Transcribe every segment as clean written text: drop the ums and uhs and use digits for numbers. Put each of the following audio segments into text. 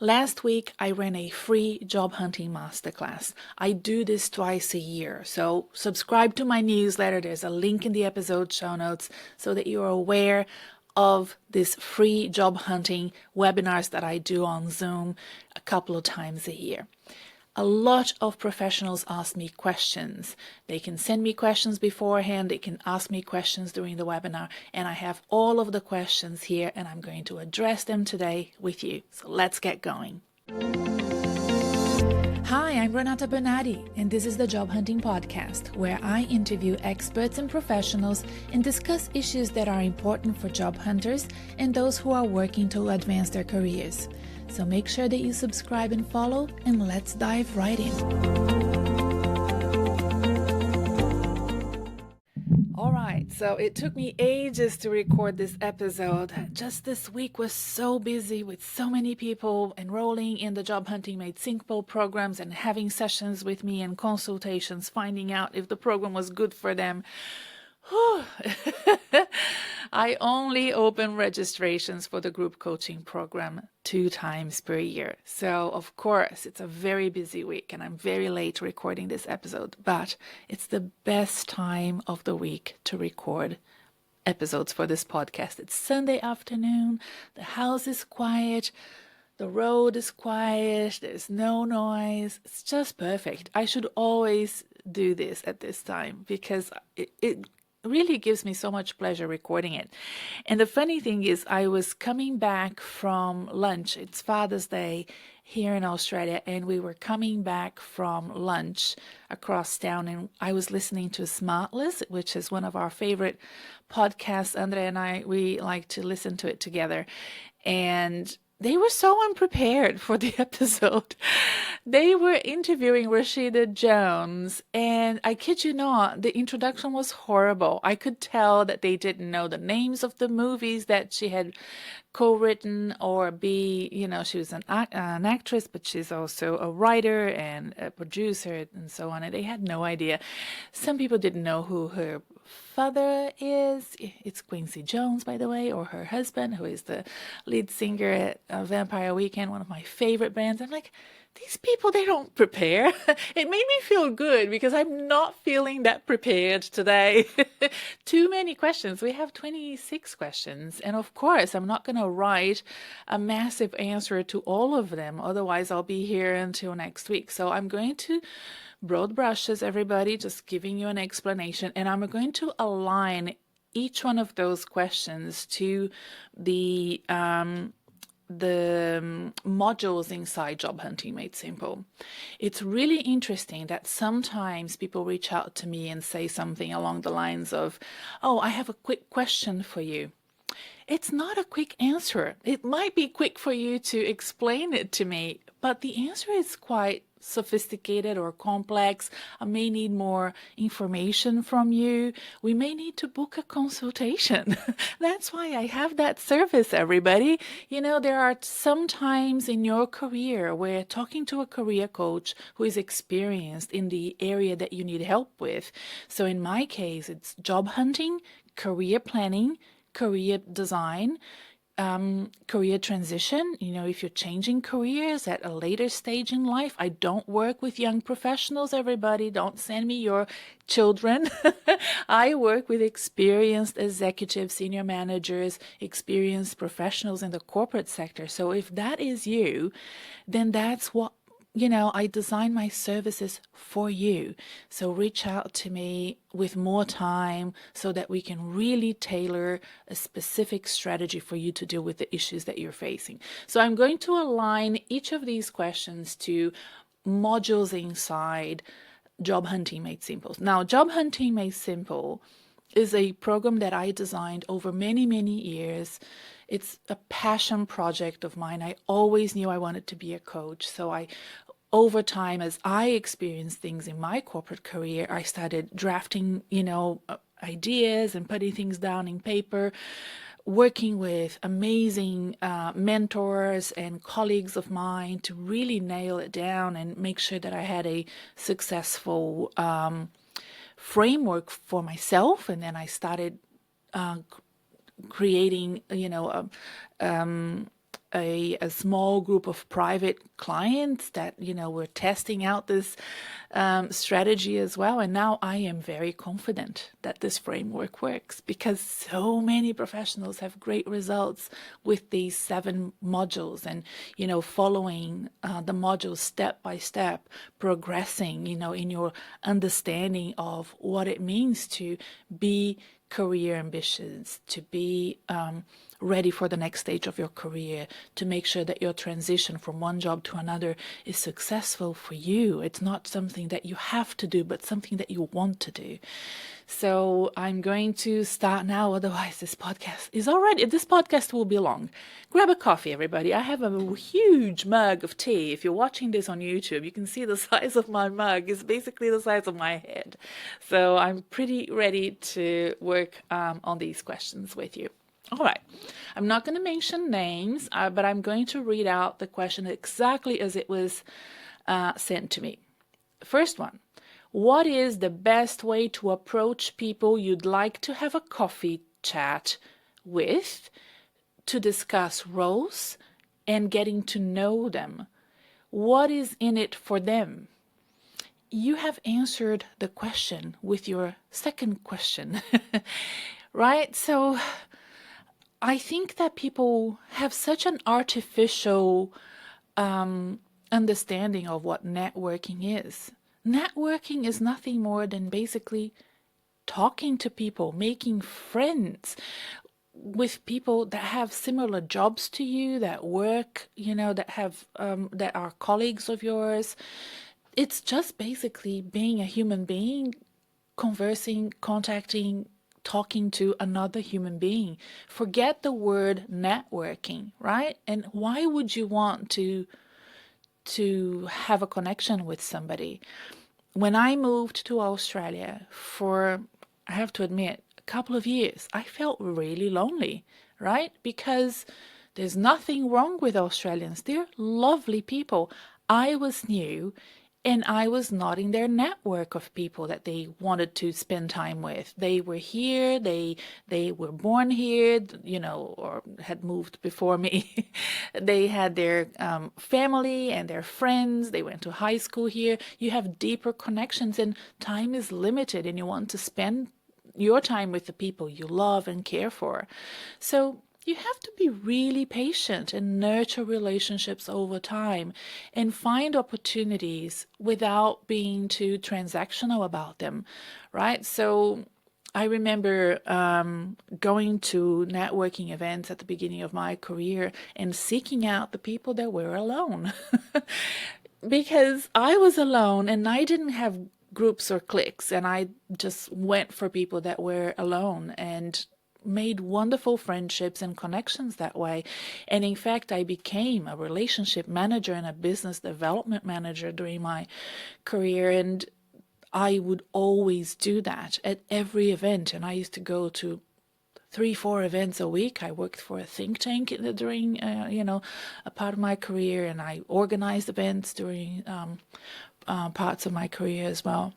Last week, I ran a free job hunting masterclass. I do this twice a year, so subscribe to my newsletter. There's a link in the episode show notes so that you're aware of this free job hunting webinars that I do on Zoom a couple of times a year. A lot of professionals ask me questions. They can send me questions beforehand, they can ask me questions during the webinar, and I have all of the questions here and I'm going to address them today with you. So let's get going. Hi, I'm Renata Bernardi, and this is the Job Hunting Podcast, where I interview experts and professionals and discuss issues that are important for job hunters and those who are working to advance their careers. So make sure that you subscribe and follow, and let's dive right in. All right, so it took me ages to record this episode. Just this week was so busy with so many people enrolling in the Job Hunting Made Simple programs and having sessions with me and consultations, finding out if the program was good for them. I only open registrations for the group coaching program 2 times per year. So, of course, it's a very busy week and I'm very late recording this episode, but it's the best time of the week to record episodes for this podcast. It's Sunday afternoon, the house is quiet, the road is quiet, there's no noise. It's just perfect. I should always do this at this time because it really gives me so much pleasure recording it. And the funny thing is, I was coming back from lunch. It's Father's Day here in Australia, and we were coming back from lunch across town, and I was listening to Smartless, which is one of our favorite podcasts. Andre and I, we like to listen to it together. And they were so unprepared for the episode. They were interviewing Rashida Jones, and I kid you not, the introduction was horrible. I could tell that they didn't know the names of the movies that she had co-written, or she was an actress, but she's also a writer and a producer and so on, and they had no idea. Some people didn't know who her father is. It's Quincy Jones, by the way, or her husband, who is the lead singer at Vampire Weekend, one of my favorite bands. I'm like, these people, they don't prepare. It made me feel good because I'm not feeling that prepared today. Too many questions. We have 26 questions. And of course, I'm not going to write a massive answer to all of them. Otherwise, I'll be here until next week. So I'm going to broad brushes, everybody, just giving you an explanation. And I'm going to align each one of those questions to the modules inside Job Hunting Made Simple. It's really interesting that sometimes people reach out to me and say something along the lines of, "Oh, I have a quick question for you." It's not a quick answer. It might be quick for you to explain it to me, but the answer is quite sophisticated or complex. I may need more information from you. We may need to book a consultation. That's why I have that service, everybody. There are some times in your career where talking to a career coach who is experienced in the area that you need help with. So in my case, it's job hunting, career planning, career design, career transition. If you're changing careers at a later stage in life. I don't work with young professionals, everybody. Don't send me your children. I work with experienced executives, senior managers, experienced professionals in the corporate sector. So if that is you, then that's what I design my services for you. So reach out to me with more time so that we can really tailor a specific strategy for you to deal with the issues that you're facing. So I'm going to align each of these questions to modules inside Job Hunting Made Simple. Now, Job Hunting Made Simple is a program that I designed over many, many years. It's a passion project of mine. I always knew I wanted to be a coach. So over time, as I experienced things in my corporate career, I started drafting, ideas and putting things down in paper, working with amazing mentors and colleagues of mine to really nail it down and make sure that I had a successful framework for myself. And then I started creating, a small group of private clients that, were testing out this strategy as well. And now I am very confident that this framework works because so many professionals have great results with these 7 modules and, following the modules step by step, progressing, in your understanding of what it means to be career ambitious, to be ready for the next stage of your career, to make sure that your transition from one job to another is successful for you. It's not something that you have to do, but something that you want to do. So I'm going to start now, otherwise this podcast will be long. Grab a coffee, everybody. I have a huge mug of tea. If you're watching this on YouTube, you can see the size of my mug is basically the size of my head. So I'm pretty ready to work on these questions with you. All right, I'm not going to mention names, but I'm going to read out the question exactly as it was sent to me. First one, what is the best way to approach people you'd like to have a coffee chat with to discuss roles and getting to know them? What is in it for them? You have answered the question with your second question, right? So I think that people have such an artificial understanding of what networking is. Networking is nothing more than basically talking to people, making friends with people that have similar jobs to you, that work, that have that are colleagues of yours. It's just basically being a human being, conversing, contacting, talking to another human being. Forget the word networking, right? And why would you want to have a connection with somebody? When I moved to Australia for, I have to admit, a couple of years, I felt really lonely, right? Because there's nothing wrong with Australians. They're lovely people. I was new and I was not in their network of people that they wanted to spend time with. They were here, they were born here, or had moved before me. They had their family and their friends. They went to high school here. You have deeper connections and time is limited and you want to spend your time with the people you love and care for. So you have to be really patient and nurture relationships over time and find opportunities without being too transactional about them, right? So I remember going to networking events at the beginning of my career and seeking out the people that were alone because I was alone and I didn't have groups or cliques, and I just went for people that were alone and made wonderful friendships and connections that way. And in fact, I became a relationship manager and a business development manager during my career. And I would always do that at every event. And I used to go to 3-4 events a week. I worked for a think tank during, a part of my career, and I organized events during parts of my career as well.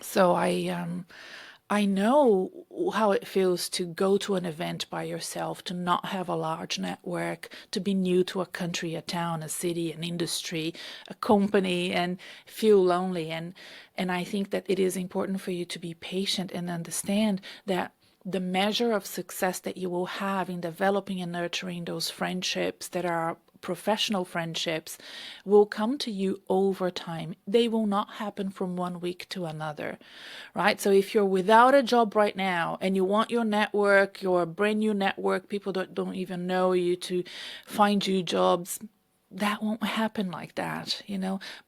So I know how it feels to go to an event by yourself, to not have a large network, to be new to a country, a town, a city, an industry, a company, and feel lonely. And I think that it is important for you to be patient and understand that the measure of success that you will have in developing and nurturing those friendships that are professional friendships will come to you over time. They will not happen from one week to another, right? So if you're without a job right now and you want your network, your brand new network, people that don't even know you, to find you jobs, that won't happen like that,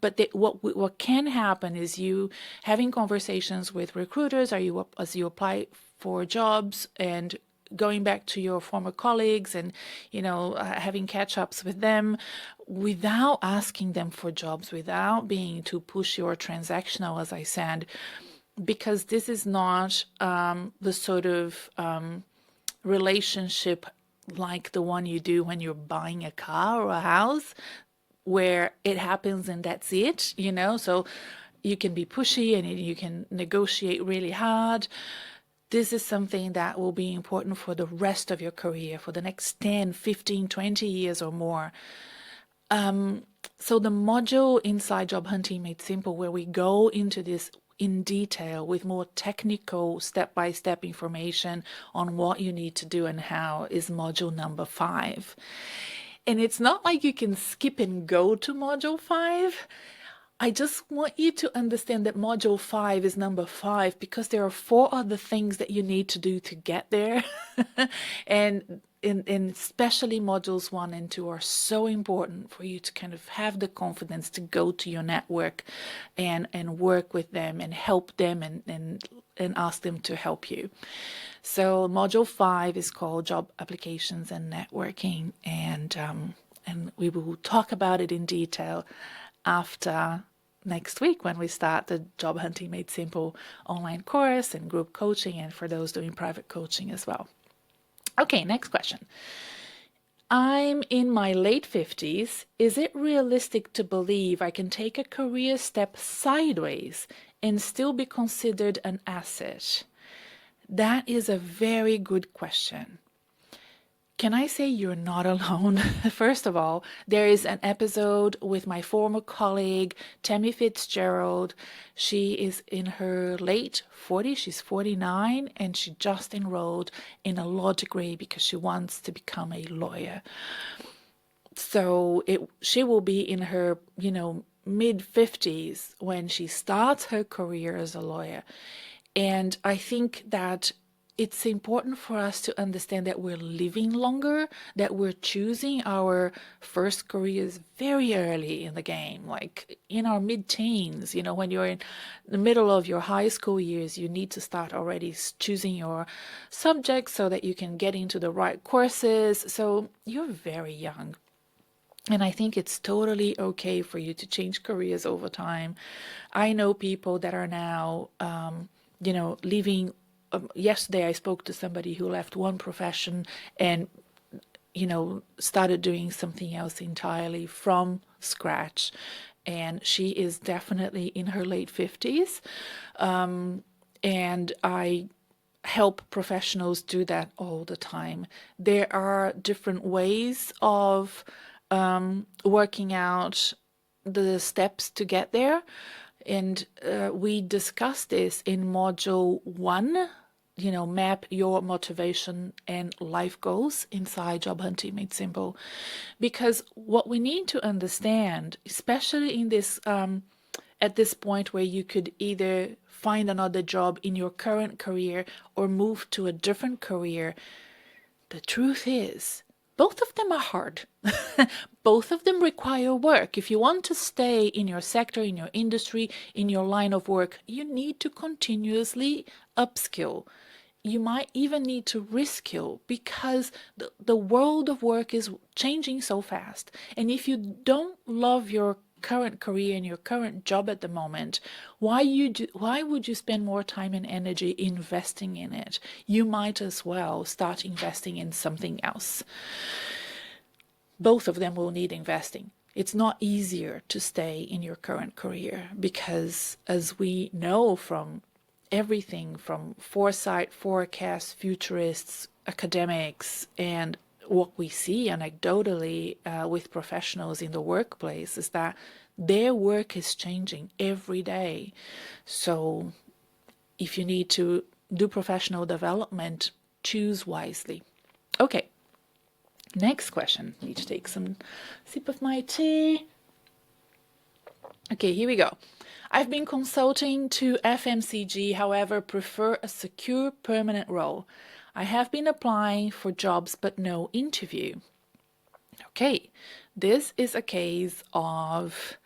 But what can happen is you having conversations with recruiters, as you apply for jobs, and going back to your former colleagues and, having catch-ups with them without asking them for jobs, without being too pushy or transactional, as I said, because this is not the sort of relationship like the one you do when you're buying a car or a house, where it happens and that's it, So you can be pushy and you can negotiate really hard. this is something that will be important for the rest of your career, for the next 10, 15, 20 years or more. So the module inside Job Hunting Made Simple, where we go into this in detail with more technical step-by-step information on what you need to do and how, is module number 5. And it's not like you can skip and go to module 5. I just want you to understand that module 5 is number 5 because there are 4 other things that you need to do to get there. And especially modules 1 and 2 are so important for you to kind of have the confidence to go to your network and work with them and help them and ask them to help you. So module 5 is called Job Applications and Networking, and we will talk about it in detail after next week when we start the Job Hunting Made Simple online course and group coaching, and for those doing private coaching as well. Okay, next question. I'm in my late 50s. Is it realistic to believe I can take a career step sideways and still be considered an asset? That is a very good question. Can I say you're not alone? First of all, there is an episode with my former colleague, Tammy Fitzgerald. She is in her late 40s. She's 49, and she just enrolled in a law degree because she wants to become a lawyer. So she will be in her, mid-50s when she starts her career as a lawyer. And I think that it's important for us to understand that we're living longer, that we're choosing our first careers very early in the game, like in our mid-teens. When you're in the middle of your high school years, you need to start already choosing your subjects so that you can get into the right courses. So you're very young. And I think it's totally okay for you to change careers over time. I know people that are now, leaving. Yesterday I spoke to somebody who left one profession and, started doing something else entirely from scratch. And she is definitely in her late 50s. And I help professionals do that all the time. There are different ways of working out the steps to get there. And we discussed this in module 1, map your motivation and life goals inside Job Hunting Made Simple. Because what we need to understand, especially in this, at this point where you could either find another job in your current career or move to a different career, the truth is, both of them are hard. Both of them require work. If you want to stay in your sector, in your industry, in your line of work, you need to continuously upskill. You might even need to reskill because the world of work is changing so fast. And if you don't love your current career and your current job at the moment, why would you spend more time and energy investing in it? You might as well start investing in something else. Both of them will need investing. It's not easier to stay in your current career because, as we know from everything from foresight, forecasts, futurists, academics, and what we see anecdotally with professionals in the workplace, is that their work is changing every day. So if you need to do professional development, choose wisely. Okay, next question. Need to take some sip of my tea. Okay, here we go. I've been consulting to FMCG, however, prefer a secure permanent role. I have been applying for jobs, but no interview. Okay, this is a case of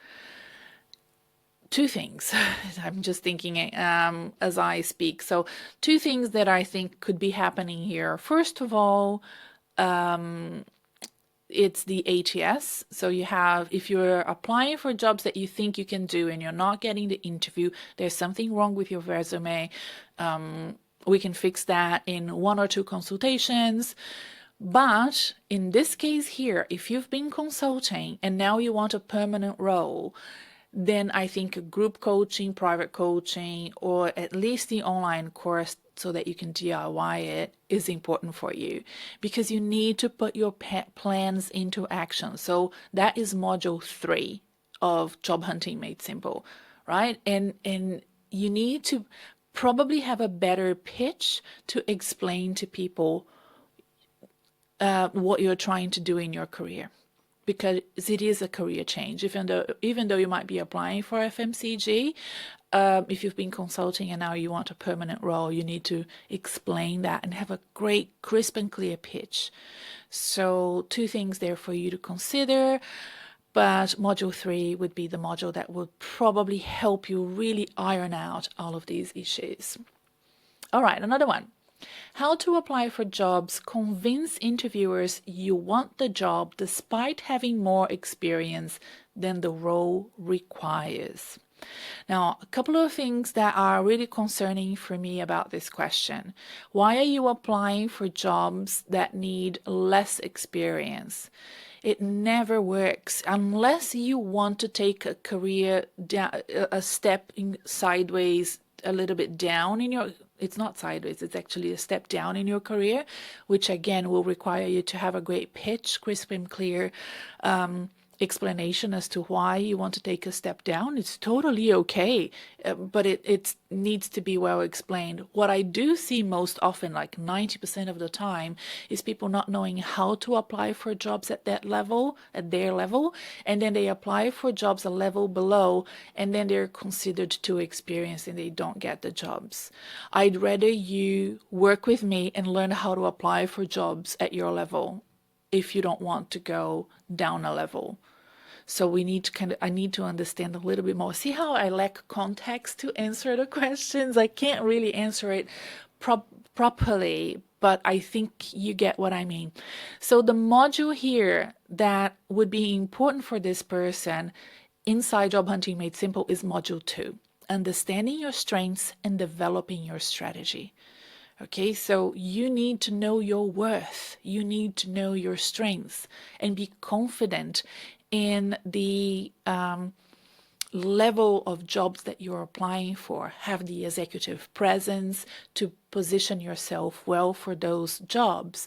two things. I'm just thinking as I speak. So 2 things that I think could be happening here. First of all, it's the ATS. So you have, if you're applying for jobs that you think you can do and you're not getting the interview, there's something wrong with your resume. We can fix that in 1 or 2 consultations. But in this case here, if you've been consulting and now you want a permanent role, then I think group coaching, private coaching, or at least the online course so that you can DIY it is important for you, because you need to put your plans into action. So that is module 3 of Job Hunting Made Simple, right? And you need to probably have a better pitch to explain to people what you're trying to do in your career, because it is a career change. Even though you might be applying for FMCG, if you've been consulting and now you want a permanent role, you need to explain that and have a great, crisp and clear pitch. So 2 things there for you to consider. But module 3 would be the module that would probably help you really iron out all of these issues. All right, another one. How to apply for jobs, convince interviewers you want the job despite having more experience than the role requires. Now, a couple of things that are really concerning for me about this question. Why are you applying for jobs that need less experience? It never works unless you want to take a career down, a step in sideways, a little bit down in your, it's not sideways, it's actually a step down in your career, which again will require you to have a great pitch, crisp and clear explanation as to why you want to take a step down. It's totally okay, but it needs to be well explained. What I do see most often, like 90% of the time, is people not knowing how to apply for jobs at that level, at their level, and then they apply for jobs a level below, and then they're considered too experienced and they don't get the jobs. I'd rather you work with me and learn how to apply for jobs at your level if you don't want to go down a level. So we need to I need to understand a little bit more. See how I lack context to answer the questions? I can't really answer it properly, but I think you get what I mean. So the module here that would be important for this person inside Job Hunting Made Simple is module 2, understanding your strengths and developing your strategy. Okay, so you need to know your worth. You need to know your strengths and be confident in the level of jobs that you're applying for. Have the executive presence to position yourself well for those jobs,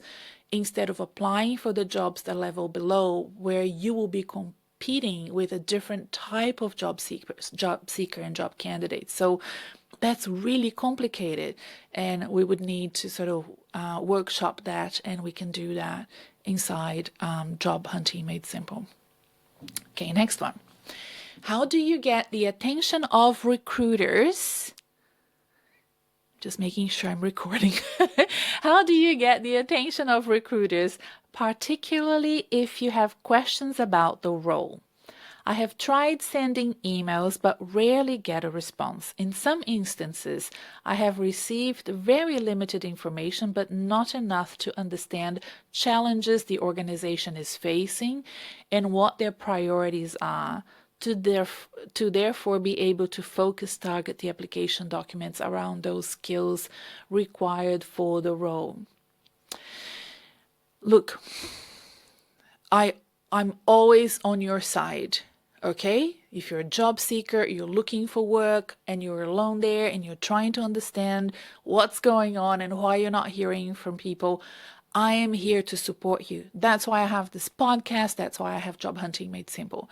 instead of applying for the jobs the level below, where you will be competing with a different type of job seeker and job candidate. So that's really complicated, and we would need to sort of workshop that, and we can do that inside Job Hunting Made Simple. Okay, next one. How do you get the attention of recruiters? Just making sure I'm recording. How do you get the attention of recruiters, particularly if you have questions about the role? I have tried sending emails but rarely get a response. In some instances, I have received very limited information but not enough to understand challenges the organization is facing and what their priorities are, to therefore be able to target the application documents around those skills required for the role. Look, I'm always on your side. Okay, if you're a job seeker, you're looking for work and you're alone there and you're trying to understand what's going on and why you're not hearing from people, I am here to support you. That's why I have this podcast. That's why I have Job Hunting Made Simple.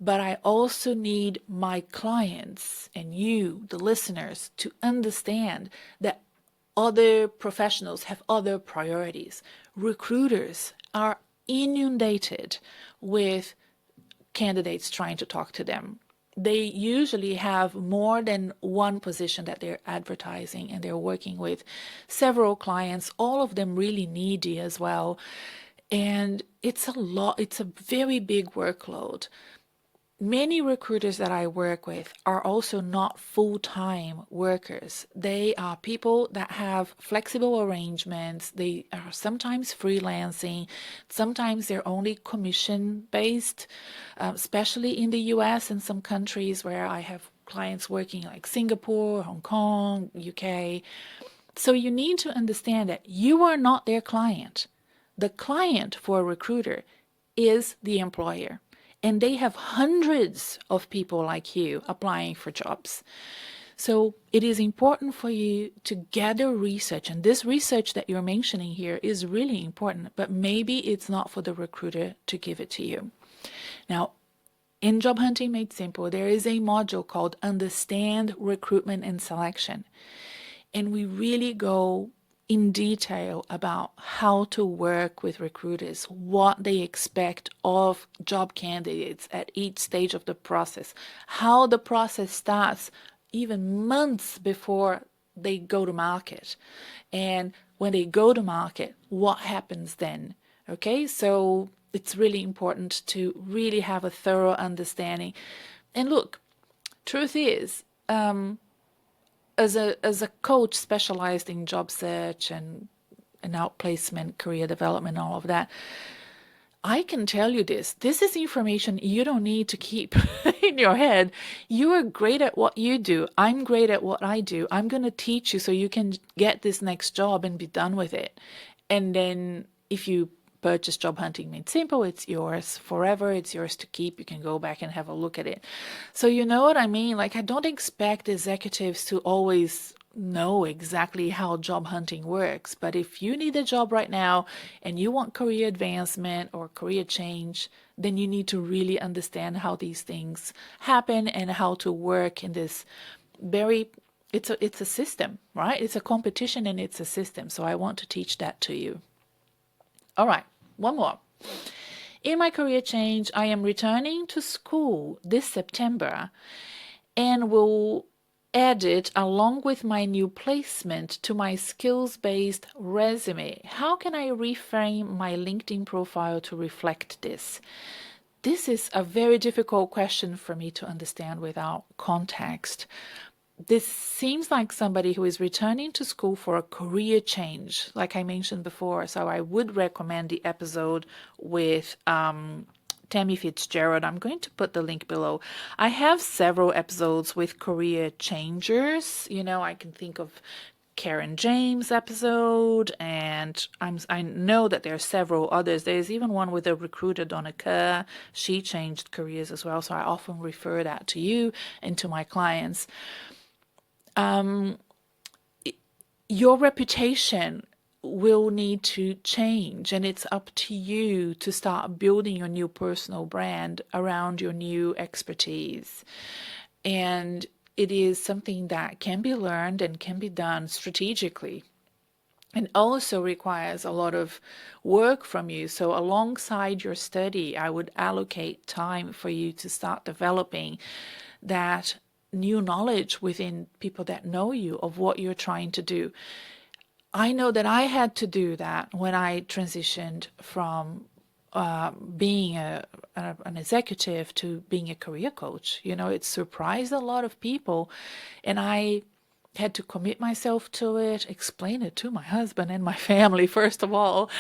But I also need my clients and you, the listeners, to understand that other professionals have other priorities. Recruiters are inundated with candidates trying to talk to them. They usually have more than one position that they're advertising, and they're working with several clients, all of them really needy as well. And it's a lot, it's a very big workload. Many recruiters that I work with are also not full-time workers. They are people that have flexible arrangements. They are sometimes freelancing. Sometimes they're only commission-based, especially in the US and some countries where I have clients working like Singapore, Hong Kong, UK. So you need to understand that you are not their client. The client for a recruiter is the employer. and they have hundreds of people like you applying for jobs. So it is important for you to gather research, and this research that you're mentioning here is really important, but maybe it's not for the recruiter to give it to you. Now, in Job Hunting Made Simple, there is a module called Understand Recruitment and Selection, and we really go in detail about how to work with recruiters, what they expect of job candidates at each stage of the process, how the process starts even months before they go to market. And when they go to market, what happens then? Okay, so it's really important to really have a thorough understanding. And look, truth is, as a coach specialized in job search and outplacement, career development, all of that, I can tell you this. This is information you don't need to keep in your head. You are great at what you do. I'm great at what I do. I'm going to teach you so you can get this next job and be done with it. And then if you purchase Job Hunting Made Simple, it's yours forever. It's yours to keep. You can go back and have a look at it. So you know what I mean? Like, I don't expect executives to always know exactly how job hunting works. But if you need a job right now and you want career advancement or career change, then you need to really understand how these things happen and how to work in this it's a system, right? It's a competition and it's a system. So I want to teach that to you. All right, one more. In my career change, I am returning to school this September and will add it along with my new placement to my skills-based resume. How can I reframe my LinkedIn profile to reflect this? This is a very difficult question for me to understand without context. This seems like somebody who is returning to school for a career change, like I mentioned before. So I would recommend the episode with Tammy Fitzgerald. I'm going to put the link below. I have several episodes with career changers. You know, I can think of Karen James episode, and I know that there are several others. There's even one with a recruiter, Donna Kerr. She changed careers as well, so I often refer that to you and to my clients. Your reputation will need to change, and it's up to you to start building your new personal brand around your new expertise. And it is something that can be learned and can be done strategically, and also requires a lot of work from you. So alongside your study, I would allocate time for you to start developing that new knowledge within people that know you of what you're trying to do. I know that I had to do that when I transitioned from being an executive to being a career coach. You know, it surprised a lot of people, and I had to commit myself to it, explain it to my husband and my family first of all,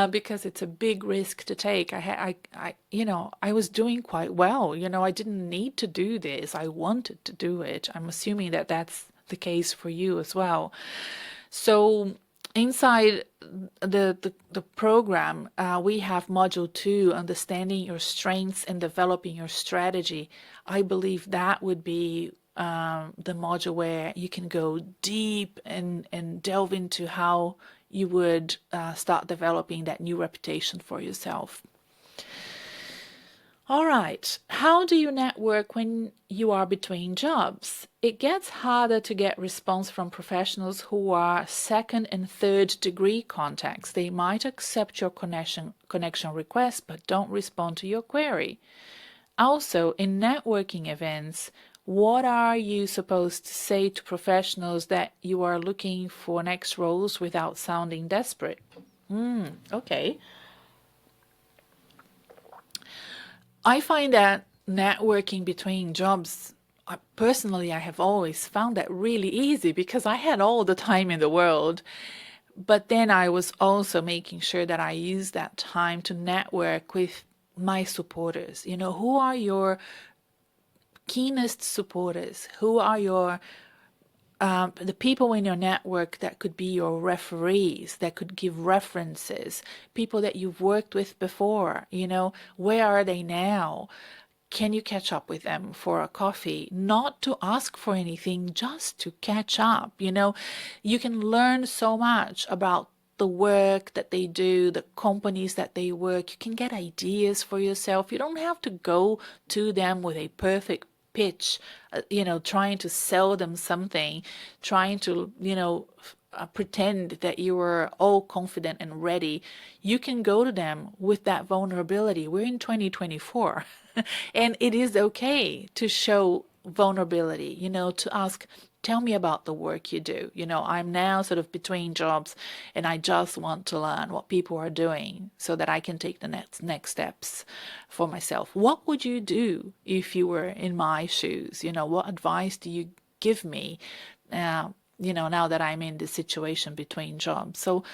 because it's a big risk to take. I was doing quite well. You know, I didn't need to do this. I wanted to do it. I'm assuming that that's the case for you as well. So inside the program, we have module 2, understanding your strengths and developing your strategy. I believe that would be the module where you can go deep and delve into how you would start developing that new reputation for yourself. All right, how do you network when you are between jobs? It gets harder to get response from professionals who are second and third degree contacts. They might accept your connection request but don't respond to your query. Also, in networking events, what are you supposed to say to professionals that you are looking for next roles without sounding desperate? Okay. I find that networking between jobs, personally, I have always found that really easy because I had all the time in the world. But then I was also making sure that I use that time to network with my supporters. You know, who are your keenest supporters? Who are your the people in your network that could be your referees, that could give references, people that you've worked with before, where are they now? Can you catch up with them for a coffee? Not to ask for anything, just to catch up. You can learn so much about the work that they do, the companies that they work. You can get ideas for yourself. You don't have to go to them with a perfect pitch, trying to sell them something, trying to, pretend that you are all confident and ready. You can go to them with that vulnerability. We're in 2024, and it is okay to show vulnerability, to ask, tell me about the work you do. I'm now sort of between jobs and I just want to learn what people are doing so that I can take the next steps for myself. What would you do if you were in my shoes? What advice do you give me? Now that I'm in this situation between jobs. So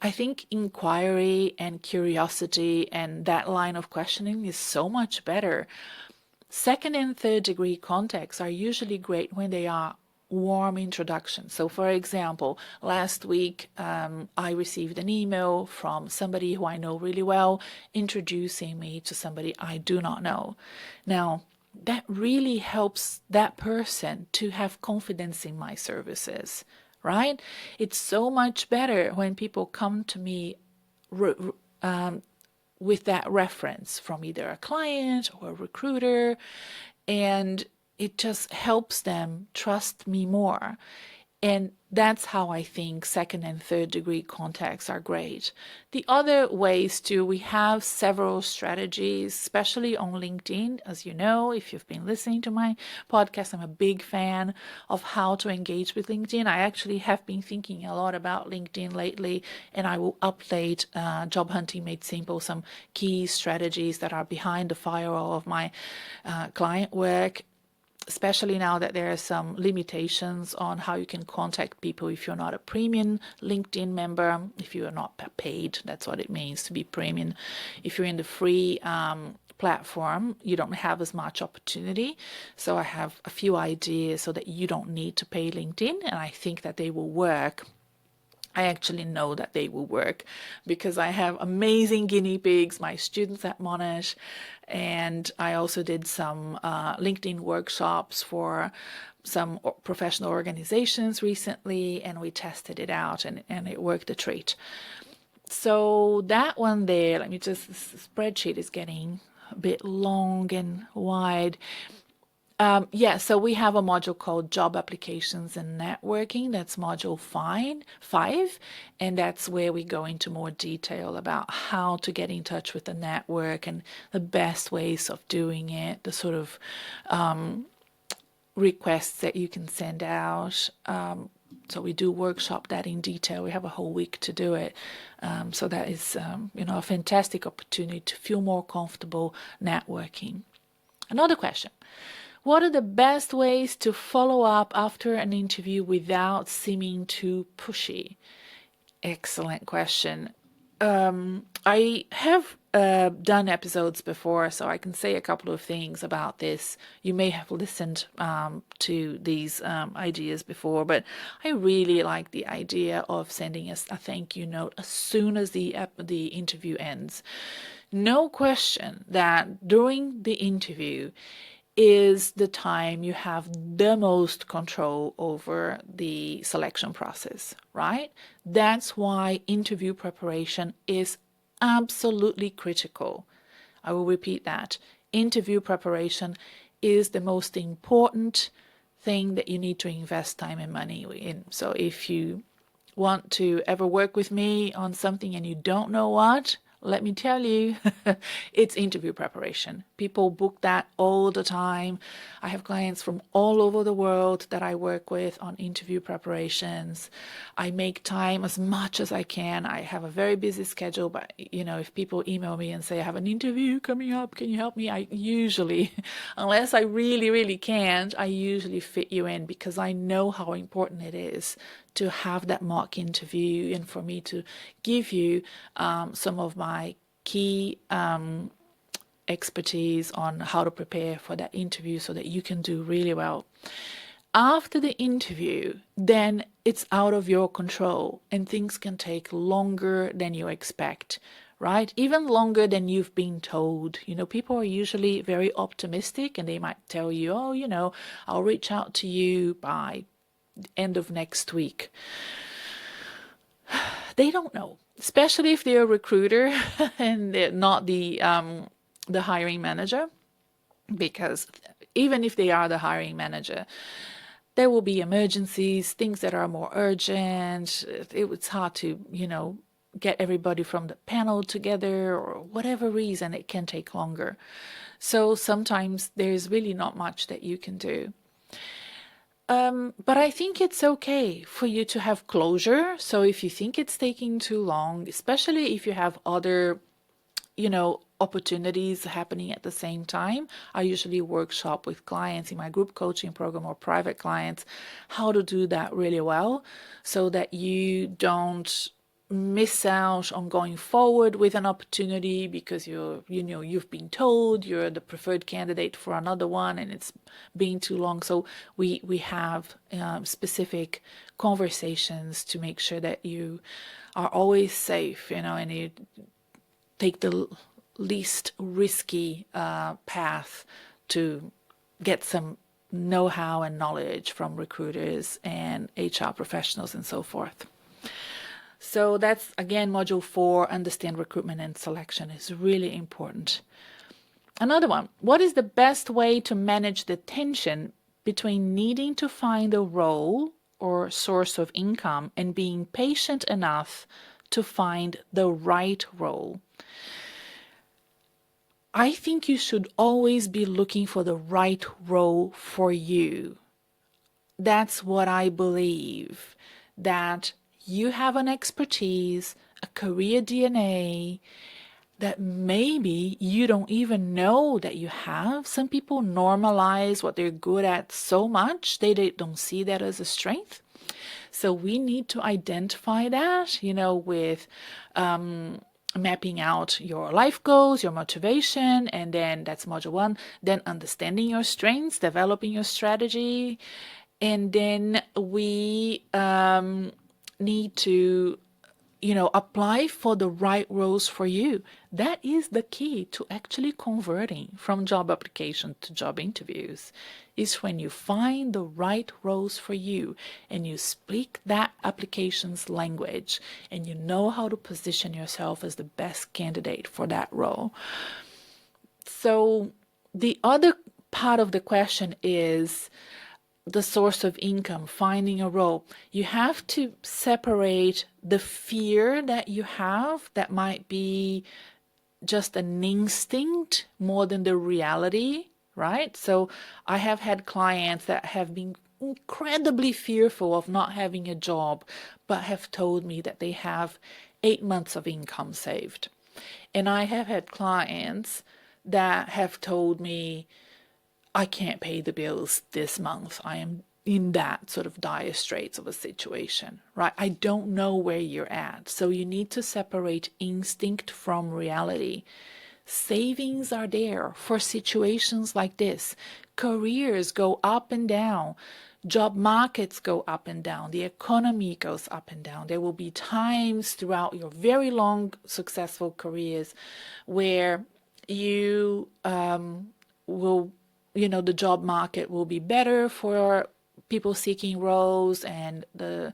I think inquiry and curiosity and that line of questioning is so much better. Second and third degree contacts are usually great when they are warm introductions. So for example, last week I received an email from somebody who I know really well introducing me to somebody I do not know. Now, that really helps that person to have confidence in my services, right? It's so much better when people come to me with that reference from either a client or a recruiter, and it just helps them trust me more. And that's how I think second and third degree contacts are great. The other ways too, we have several strategies, especially on LinkedIn. As you know, if you've been listening to my podcast, I'm a big fan of how to engage with LinkedIn. I actually have been thinking a lot about LinkedIn lately, and I will update Job Hunting Made Simple, some key strategies that are behind the firewall of my client work, especially now that there are some limitations on how you can contact people if you're not a premium LinkedIn member, if you are not paid. That's what it means to be premium. If you're in the free platform, you don't have as much opportunity. So I have a few ideas so that you don't need to pay LinkedIn, and I think that they will work. I actually know that they will work because I have amazing guinea pigs, my students at Monash, and I also did some LinkedIn workshops for some professional organizations recently, and we tested it out, and it worked a treat. So that one there, the spreadsheet is getting a bit long and wide. So we have a module called Job Applications and Networking. That's module 5, and that's where we go into more detail about how to get in touch with the network and the best ways of doing it, the sort of requests that you can send out. So we do workshop that in detail. We have a whole week to do it. So that is, a fantastic opportunity to feel more comfortable networking. Another question. What are the best ways to follow up after an interview without seeming too pushy? Excellent question. I have done episodes before, so I can say a couple of things about this. You may have listened to these ideas before, but I really like the idea of sending us a thank you note as soon as the interview ends. No question that during the interview is the time you have the most control over the selection process, right? That's why interview preparation is absolutely critical. I will repeat that. Interview preparation is the most important thing that you need to invest time and money in. So if you want to ever work with me on something and you don't know what, let me tell you, it's interview preparation. People book that all the time. I have clients from all over the world that I work with on interview preparations. I make time as much as I can. I have a very busy schedule, but if people email me and say, I have an interview coming up, can you help me? I usually, unless I really, really can't, I usually fit you in because I know how important it is to have that mock interview and for me to give you some of my key expertise on how to prepare for that interview so that you can do really well. after the interview, then it's out of your control and things can take longer than you expect, right? Even longer than you've been told. People are usually very optimistic and they might tell you, oh, I'll reach out to you by end of next week. They don't know, especially if they're a recruiter and they're not the hiring manager, because even if they are the hiring manager, there will be emergencies, things that are more urgent. It's hard to, get everybody from the panel together, or whatever reason, it can take longer. So sometimes there's really not much that you can do. But I think it's okay for you to have closure. So if you think it's taking too long, especially if you have other, opportunities happening at the same time, I usually workshop with clients in my group coaching program or private clients how to do that really well so that you don't miss out on going forward with an opportunity because you've been told you're the preferred candidate for another one and it's been too long. So we have specific conversations to make sure that you are always safe, and you take the least risky path to get some know-how and knowledge from recruiters and HR professionals and so forth. So that's, again, module 4, understand recruitment and selection is really important. Another one, what is the best way to manage the tension between needing to find a role or source of income and being patient enough to find the right role? I think you should always be looking for the right role for you. That's what I believe, that you have an expertise, a career DNA that maybe you don't even know that you have. Some people normalize what they're good at so much, they don't see that as a strength. So we need to identify that, with mapping out your life goals, your motivation, and then that's module 1. Then understanding your strengths, developing your strategy, and then we need to apply for the right roles for you. That is the key to actually converting from job application to job interviews, is when you find the right roles for you and you speak that application's language and you know how to position yourself as the best candidate for that role. So the other part of the question is the source of income, finding a role. You have to separate the fear that you have that might be just an instinct more than the reality, right? So I have had clients that have been incredibly fearful of not having a job, but have told me that they have 8 months of income saved. And I have had clients that have told me, I can't pay the bills this month. I am in that sort of dire straits of a situation, right? I don't know where you're at. So you need to separate instinct from reality. Savings are there for situations like this. Careers go up and down. Job markets go up and down. The economy goes up and down. There will be times throughout your very long, successful careers where you will, the job market will be better for people seeking roles and the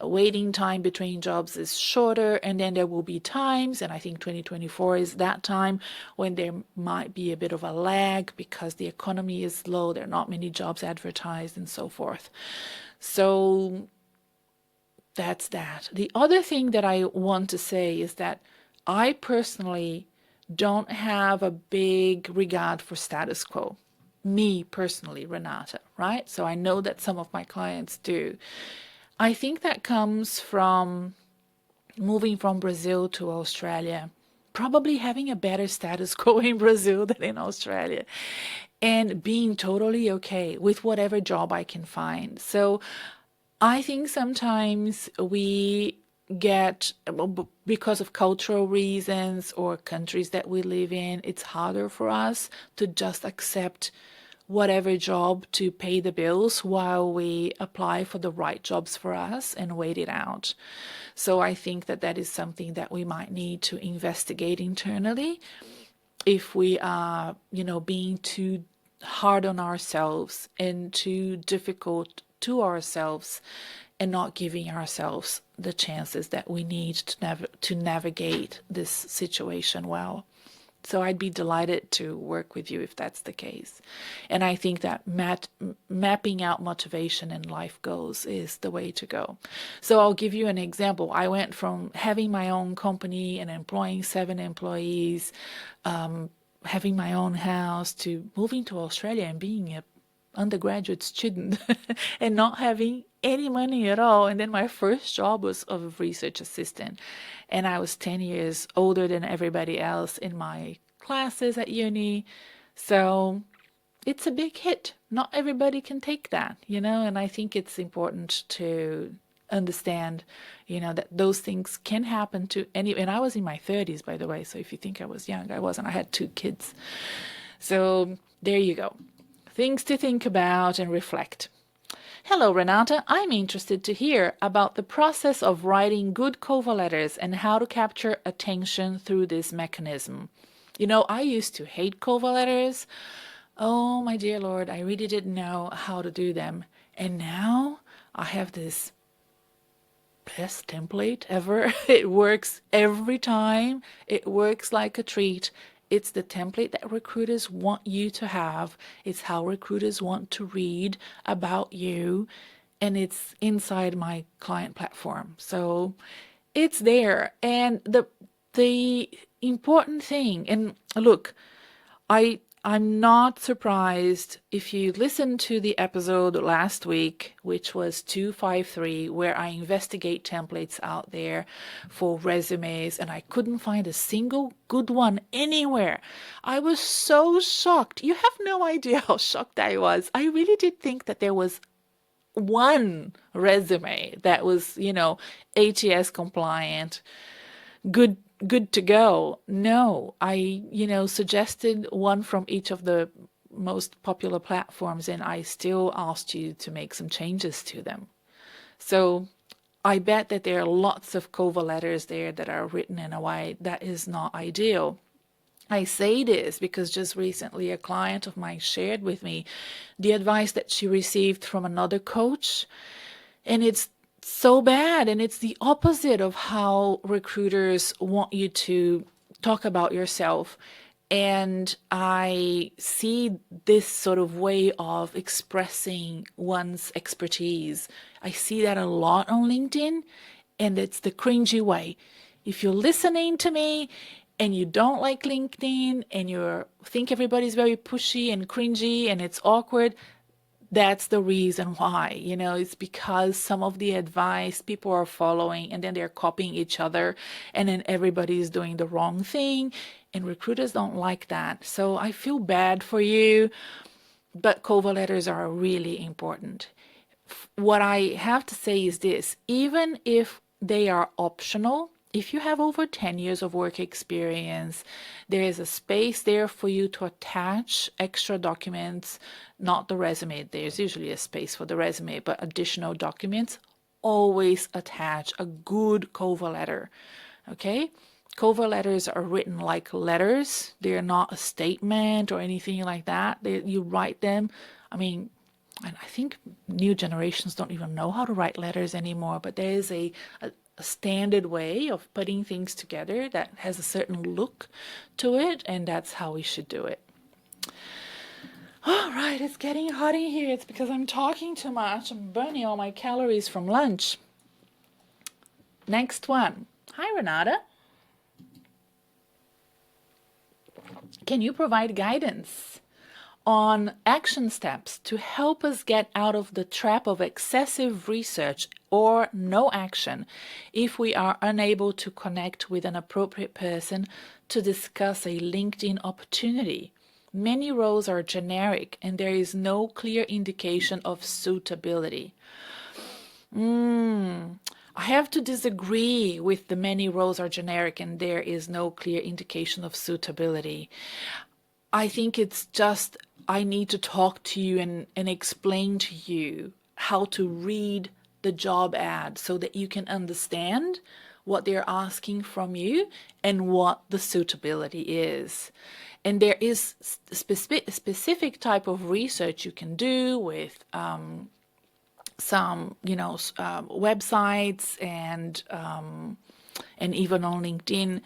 waiting time between jobs is shorter. And then there will be times, and I think 2024 is that time, when there might be a bit of a lag because the economy is low, there are not many jobs advertised and so forth. So that's that. The other thing that I want to say is that I personally don't have a big regard for status quo. Me personally, Renata, right? So I know that some of my clients do. I think that comes from moving from Brazil to Australia, probably having a better status quo in Brazil than in Australia, and being totally okay with whatever job I can find. So I think sometimes we get, because of cultural reasons or countries that we live in, it's harder for us to just accept whatever job to pay the bills while we apply for the right jobs for us and wait it out. So I think that that is something that we might need to investigate internally if we are, being too hard on ourselves and too difficult to ourselves and not giving ourselves the chances that we need to navigate this situation well. So I'd be delighted to work with you if that's the case. And I think that mapping out motivation and life goals is the way to go. So I'll give you an example. I went from having my own company and employing 7 employees, having my own house, to moving to Australia and being an undergraduate student and not having any money at all. And then my first job was of research assistant, and I was 10 years older than everybody else in my classes at uni. So it's a big hit. Not everybody can take that, and I think it's important to understand, that those things can happen to any. And I was in my 30s, by the way, so if you think I was young, I wasn't. I had 2 kids. So there you go. Things to think about and reflect. Hello, Renata. I'm interested to hear about the process of writing good cover letters and how to capture attention through this mechanism. I used to hate cover letters. Oh, my dear Lord, I really didn't know how to do them. And now I have this best template ever. It works every time. It works like a treat. It's the template that recruiters want you to have. It's how recruiters want to read about you. And it's inside my client platform. So it's there. And the important thing, and look, I'm not surprised if you listened to the episode last week, which was 253, where I investigate templates out there for resumes, and I couldn't find a single good one anywhere. I was so shocked. You have no idea how shocked I was. I really did think that there was one resume that was, ATS compliant, good to go. No, I, suggested one from each of the most popular platforms, and I still asked you to make some changes to them. So I bet that there are lots of cover letters there that are written in a way that is not ideal. I say this because just recently a client of mine shared with me the advice that she received from another coach, and it's so bad, and it's the opposite of how recruiters want you to talk about yourself. And I see this sort of way of expressing one's expertise. I see that a lot on LinkedIn, and it's the cringy way. If you're listening to me and you don't like LinkedIn and you think everybody's very pushy and cringy and it's awkward, that's the reason why. It's because some of the advice people are following and then they're copying each other, and then everybody is doing the wrong thing, and recruiters don't like that. So I feel bad for you, but cover letters are really important. What I have to say is this: even if they are optional, if you have over 10 years of work experience, there is a space there for you to attach extra documents, not the resume. There's usually a space for the resume, but additional documents. Always attach a good cover letter, okay? Cover letters are written like letters. They're not a statement or anything like that. You write them. And I think new generations don't even know how to write letters anymore, but there is a standard way of putting things together that has a certain look to it, and that's how we should do it. All right, it's getting hot in here. It's because I'm talking too much. I'm burning all my calories from lunch. Next one. Hi, Renata. Can you provide guidance on action steps to help us get out of the trap of excessive research or no action if we are unable to connect with an appropriate person to discuss a LinkedIn opportunity? Many roles are generic and there is no clear indication of suitability. I have to disagree with the many roles are generic and there is no clear indication of suitability. I think it's just I need to talk to you and explain to you how to read the job ad so that you can understand what they're asking from you and what the suitability is. And there is specific type of research you can do with some, websites and even on LinkedIn,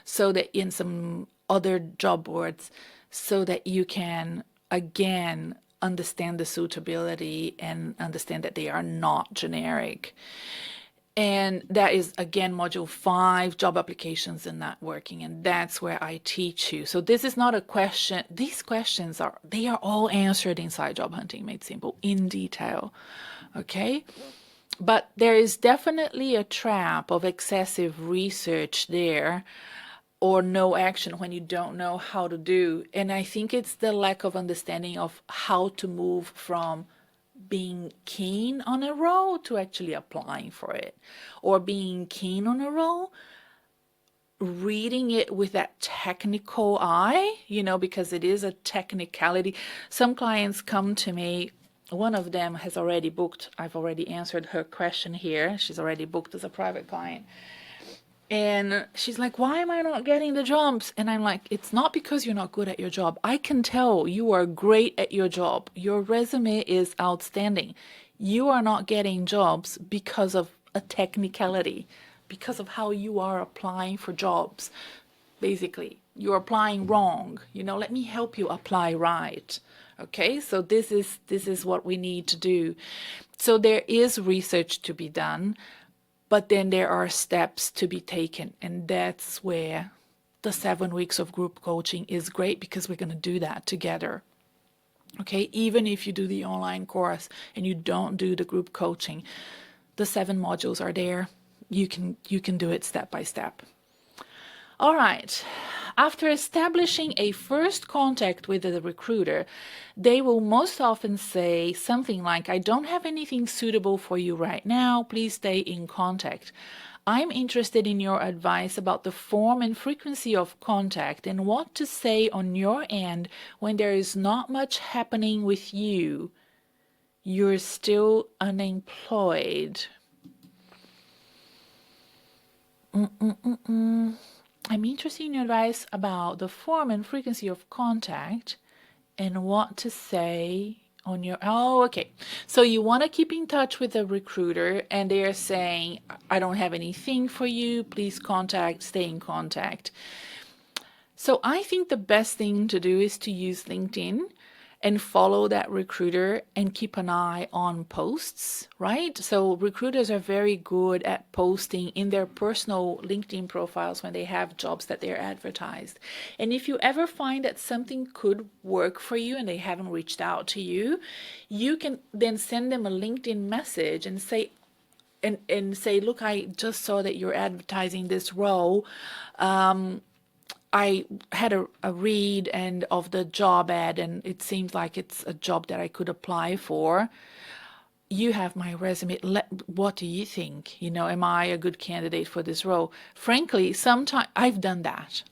so that in some other job boards, so that you can again understand the suitability and understand that they are not generic. And that is again module 5, job applications and networking, and that's where I teach you. So this is not a question. These questions are all answered inside Job Hunting Made Simple in detail. Okay? But there is definitely a trap of excessive research there, or no action when you don't know how to do. And I think it's the lack of understanding of how to move from being keen on a role to actually applying for it, or being keen on a role, reading it with that technical eye, because it is a technicality. Some clients come to me. One of them has already booked. I've already answered her question here. She's already booked as a private client. And she's like, why am I not getting the jobs? And I'm like, it's not because you're not good at your job. I can tell you are great at your job. Your resume is outstanding. You are not getting jobs because of a technicality, because of how you are applying for jobs. Basically, you're applying wrong. Let me help you apply right. Okay, so this is what we need to do. So there is research to be done. But then there are steps to be taken, and that's where the 7 weeks of group coaching is great, because we're going to do that together. Okay, even if you do the online course and you don't do the group coaching, the 7 modules are there. You can do it step by step. All right. After establishing a first contact with the recruiter, they will most often say something like, I don't have anything suitable for you right now. Please stay in contact. I'm interested in your advice about the form and frequency of contact and what to say on your end when there is not much happening with you. You're still unemployed. I'm interested in your advice about the form and frequency of contact and what to say on your... Oh, okay. So you want to keep in touch with the recruiter, and they are saying, I don't have anything for you. Please stay in contact. So I think the best thing to do is to use LinkedIn and follow that recruiter and keep an eye on posts, right? So recruiters are very good at posting in their personal LinkedIn profiles when they have jobs that they're advertised. And if you ever find that something could work for you and they haven't reached out to you, you can then send them a LinkedIn message and say, look, I just saw that you're advertising this role. I had a read of the job ad, and it seems like it's a job that I could apply for. You have my resume. What do you think? Am I a good candidate for this role? Frankly, sometimes I've done that.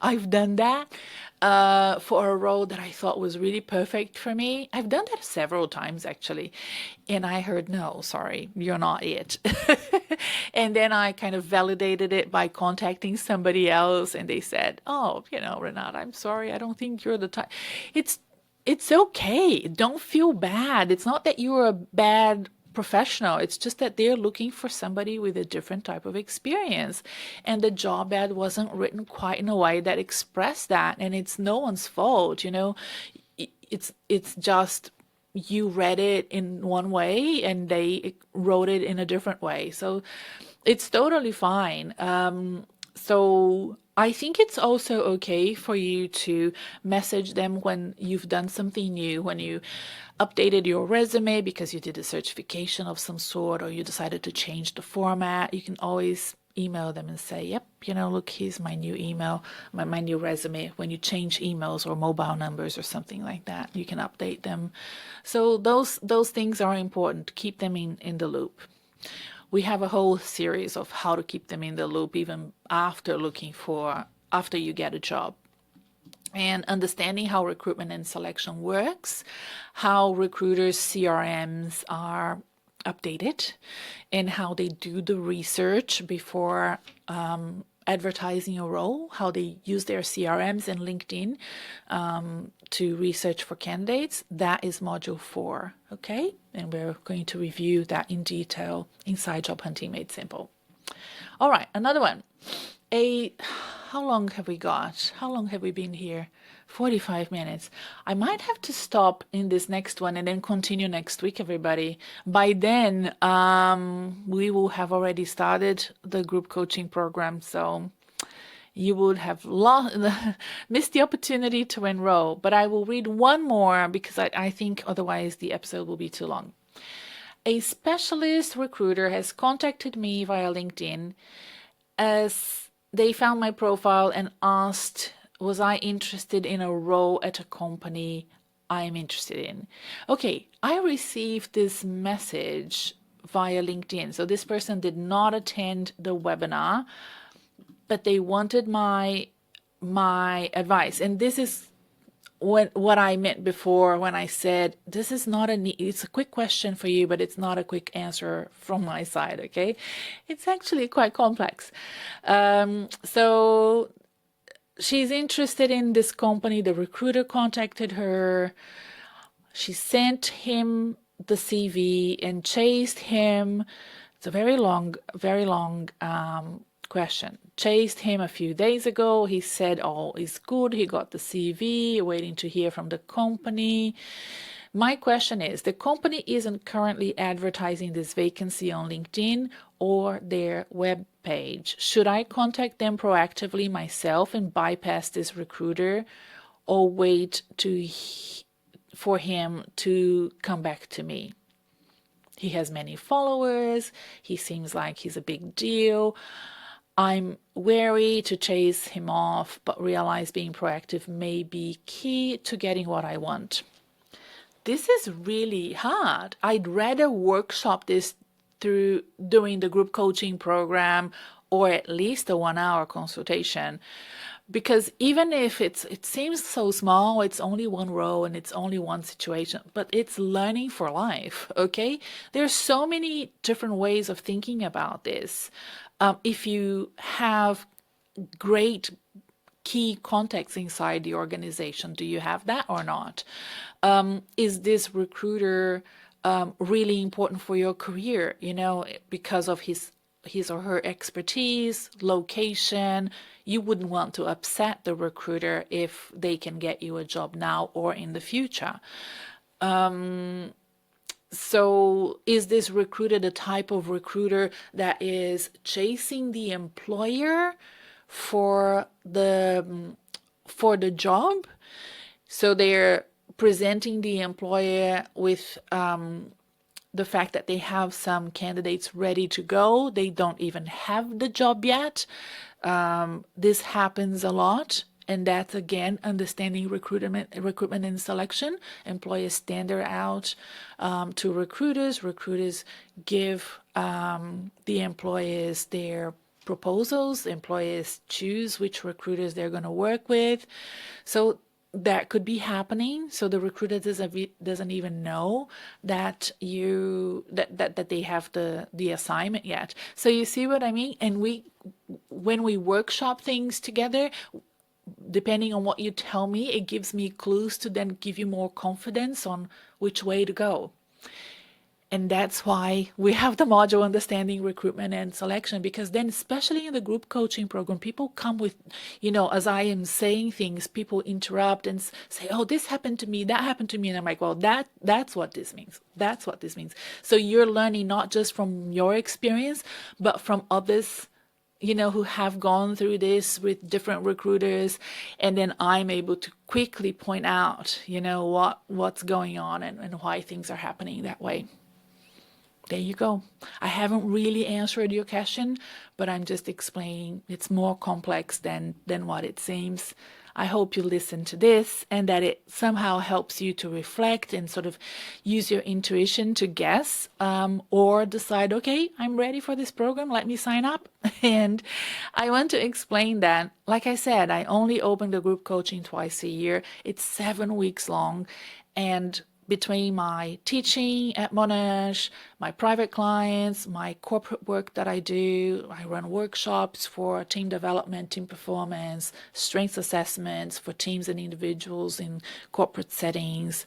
For a role that I thought was really perfect for me. I've done that several times, actually. And I heard, no, sorry, you're not it. And then I kind of validated it by contacting somebody else, and they said, oh, Renata, I'm sorry, I don't think you're the type. It's okay. Don't feel bad. It's not that you're a bad professional. It's just that they're looking for somebody with a different type of experience. And the job ad wasn't written quite in a way that expressed that. And it's no one's fault, It's just you read it in one way and they wrote it in a different way. So it's totally fine. So I think it's also okay for you to message them when you've done something new, when you updated your resume because you did a certification of some sort, or you decided to change the format. You can always email them and say, yep, look, here's my new email, my new resume. When you change emails or mobile numbers or something like that, you can update them. So those things are important. Keep them in the loop. We have a whole series of how to keep them in the loop even after you get a job. and understanding how recruitment and selection works, how recruiters' CRMs are updated, and how they do the research before advertising a role, how they use their CRMs and LinkedIn to research for candidates. That is module 4, okay? And we're going to review that in detail inside Job Hunting Made Simple. All right, another one. How long have we got? How long have we been here? 45 minutes. I might have to stop in this next one and then continue next week, everybody. By then, we will have already started the group coaching program, so you would have missed the opportunity to enroll. But I will read one more because I think otherwise the episode will be too long. A specialist recruiter has contacted me via LinkedIn as they found my profile and asked, was I interested in a role at a company I am interested in? Okay, I received this message via LinkedIn. So this person did not attend the webinar, but they wanted my advice. And this is what I meant before when I said, this is not it's a quick question for you, but it's not a quick answer from my side, okay? It's actually quite complex. So she's interested in this company. The recruiter contacted her. She sent him the CV and chased him. It's a very long question. Chased him a few days ago. He said all is good. He got the CV, waiting to hear from the company. My question is, the company isn't currently advertising this vacancy on LinkedIn or their web page. Should I contact them proactively myself and bypass this recruiter, or wait for him to come back to me? He has many followers. He seems like he's a big deal. I'm wary to chase him off, but realize being proactive may be key to getting what I want. This is really hard. I'd rather workshop this through doing the group coaching program, or at least a 1-hour consultation. Because even if it seems so small, it's only one role and it's only one situation, but it's learning for life, okay? There's so many different ways of thinking about this. If you have great key contacts inside the organization, do you have that or not? Is this recruiter really important for your career, because of his or her expertise, location? You wouldn't want to upset the recruiter if they can get you a job now or in the future. So is this recruiter the type of recruiter that is chasing the employer for the job? So they're presenting the employer with the fact that they have some candidates ready to go. They don't even have the job yet. This happens a lot. And that's, again, understanding recruitment and selection. Employers standard out to recruiters. Recruiters give the employers their proposals. Employers choose which recruiters they're going to work with. So that could be happening. So the recruiter doesn't even know that that they have the assignment yet. So you see what I mean? And when we workshop things together, depending on what you tell me, it gives me clues to then give you more confidence on which way to go. And that's why we have the module understanding recruitment and selection, because then, especially in the group coaching program, people come with, as I am saying things, people interrupt and say, oh, this happened to me, that happened to me. And I'm like, well, that's what this means. That's what this means. So you're learning not just from your experience, but from others who have gone through this with different recruiters, and then I'm able to quickly point out, what's going on and why things are happening that way. There you go. I haven't really answered your question, but I'm just explaining it's more complex than what it seems. I hope you listen to this and that it somehow helps you to reflect and sort of use your intuition to guess or decide, okay, I'm ready for this program, let me sign up. And I want to explain that, like I said, I only open the group coaching twice a year. It's 7 weeks long, and between my teaching at Monash, my private clients, my corporate work that I do, I run workshops for team development, team performance, strengths assessments for teams and individuals in corporate settings.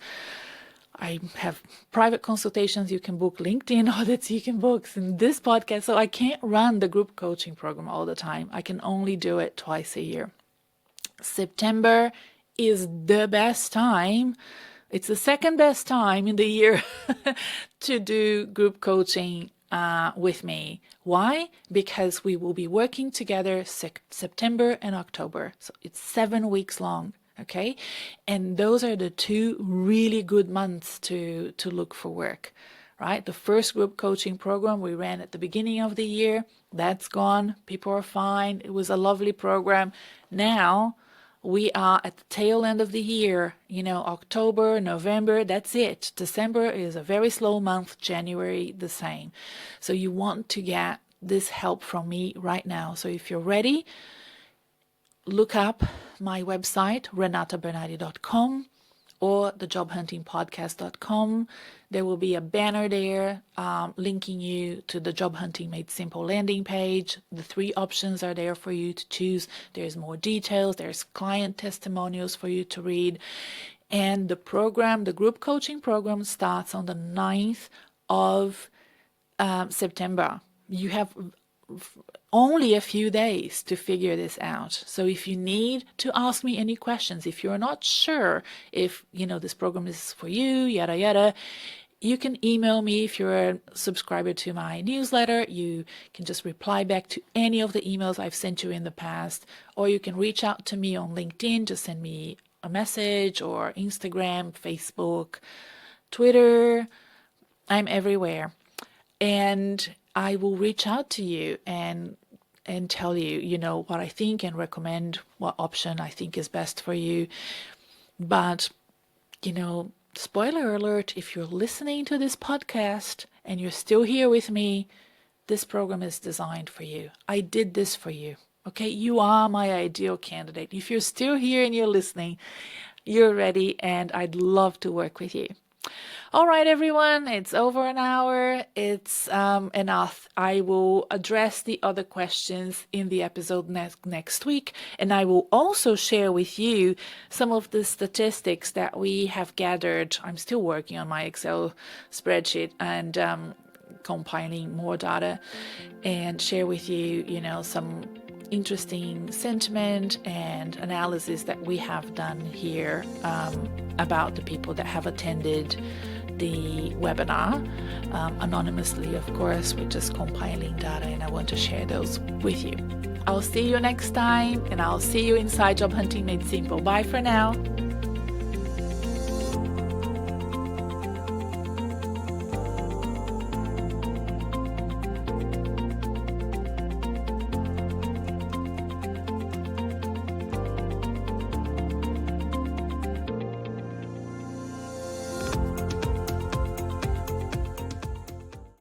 I have private consultations you can book, LinkedIn audits you can book, and this podcast. So I can't run the group coaching program all the time. I can only do it twice a year. September is the best time. It's the second best time in the year to do group coaching with me. Why? Because we will be working together September and October. So it's 7 weeks long. Okay. And those are the 2 really good months to look for work, right? The first group coaching program we ran at the beginning of the year, that's gone. People are fine. It was a lovely program. Now we are at the tail end of the year, October, November, that's it. December is a very slow month, January the same. So you want to get this help from me right now. So if you're ready, look up my website, renatabernardi.com or thejobhuntingpodcast.com. There will be a banner there linking you to the Job Hunting Made Simple landing page. The 3 options are there for you to choose. There's more details. There's client testimonials for you to read. And the program, the group coaching program, starts on the 9th of September. You have only a few days to figure this out. So if you need to ask me any questions, if you're not sure if, this program is for you, yada, yada, you can email me. If you're a subscriber to my newsletter, you can just reply back to any of the emails I've sent you in the past, or you can reach out to me on LinkedIn, just send me a message, or Instagram, Facebook, Twitter. I'm everywhere. And I will reach out to you and tell you, what I think and recommend what option I think is best for you. But, spoiler alert, if you're listening to this podcast and you're still here with me, this program is designed for you. I did this for you. Okay, you are my ideal candidate. If you're still here and you're listening, you're ready, and I'd love to work with you. All right, everyone, it's over an hour. It's enough. I will address the other questions in the episode next week, and I will also share with you some of the statistics that we have gathered. I'm still working on my Excel spreadsheet and compiling more data, and share with you, some interesting sentiment and analysis that we have done here about the people that have attended the webinar anonymously. Of course, we're just compiling data, and I want to share those with you. I'll see you next time, and I'll see you inside Job Hunting Made Simple. Bye for now.